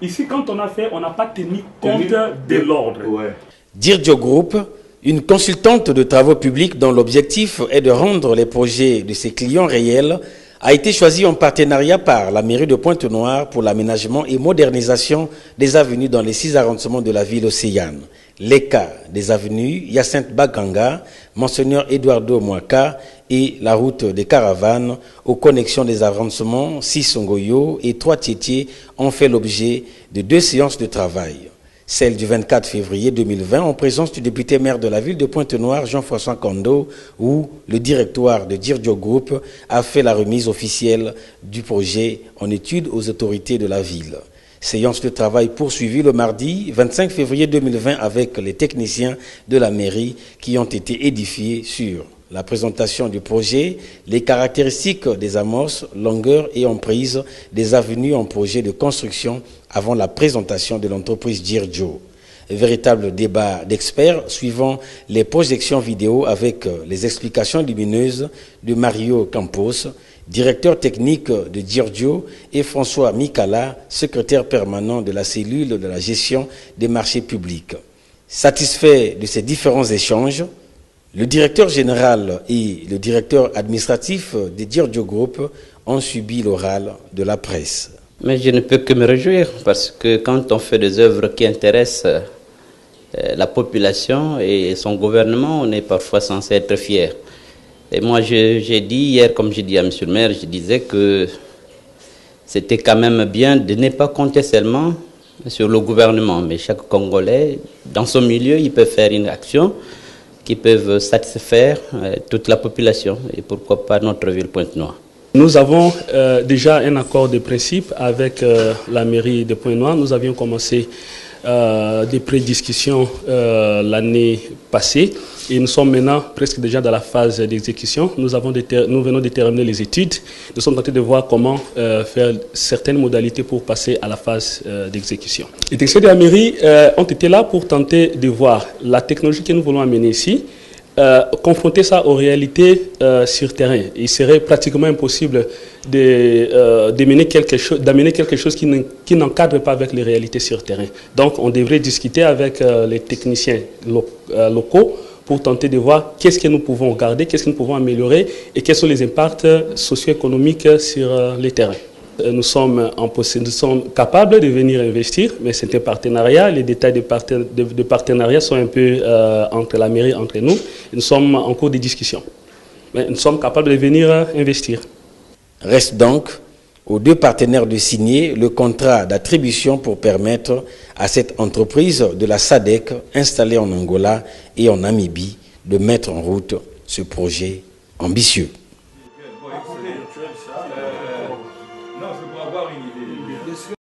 Ici, quand on a fait, on n'a pas tenu compte de l'ordre. Ouais. Dirdjo Group, une consultante de travaux publics dont l'objectif est de rendre les projets de ses clients réels, a été choisie en partenariat par la mairie de Pointe-Noire pour l'aménagement et modernisation des avenues dans les 6 arrondissements de la ville océane. Les cas des avenues Hyacinthe Baganga, Monseigneur Eduardo Mwaka et la route des caravanes aux connexions des arrondissements 6 Songoyo et 3 Tietie ont fait l'objet de 2 séances de travail. Celle du 24 février 2020 en présence du député maire de la ville de Pointe-Noire, Jean-François Kondo, où le directoire de Dirdjo Group a fait la remise officielle du projet en étude aux autorités de la ville. Séance de travail poursuivie le mardi 25 février 2020 avec les techniciens de la mairie qui ont été édifiés sur la présentation du projet, les caractéristiques des amorces, longueur et emprise des avenues en projet de construction avant la présentation de l'entreprise Dirdjo. Véritable débat d'experts suivant les projections vidéo avec les explications lumineuses de Mario Campos, directeur technique de Dirdjo, et François Mikala, secrétaire permanent de la cellule de la gestion des marchés publics. Satisfait de ces différents échanges, le directeur général et le directeur administratif de Dirdjo Group ont subi l'oral de la presse. Mais je ne peux que me réjouir parce que quand on fait des œuvres qui intéressent la population et son gouvernement, on est parfois censé être fier. Et moi, j'ai dit hier, comme j'ai dit à M. le maire, je disais que c'était quand même bien de ne pas compter seulement sur le gouvernement, mais chaque Congolais, dans son milieu, il peut faire une action qui peut satisfaire toute la population et pourquoi pas notre ville Pointe-Noire. Nous avons déjà un accord de principe avec la mairie de Pointe-Noire. Nous avions commencé des pré-discussions l'année passée et nous sommes maintenant presque déjà dans la phase d'exécution. Nous venons de terminer les études. Nous sommes en train de voir comment faire certaines modalités pour passer à la phase d'exécution. Les techniciens de la mairie ont été là pour tenter de voir la technologie que nous voulons amener ici, confronter ça aux réalités sur terrain. Il serait pratiquement impossible d'amener quelque chose qui n'encadre pas avec les réalités sur terrain. Donc on devrait discuter avec les techniciens locaux pour tenter de voir qu'est-ce que nous pouvons garder, qu'est-ce que nous pouvons améliorer et quels sont les impacts socio-économiques sur les terrains. Nous sommes capables de venir investir, mais c'est un partenariat. Les détails de partenariat sont un peu entre la mairie, entre nous. Nous sommes en cours de discussion. Mais nous sommes capables de venir investir. Reste donc aux 2 partenaires de signer le contrat d'attribution pour permettre à cette entreprise de la SADC installée en Angola et en Namibie de mettre en route ce projet ambitieux. Non, c'est pour avoir une idée.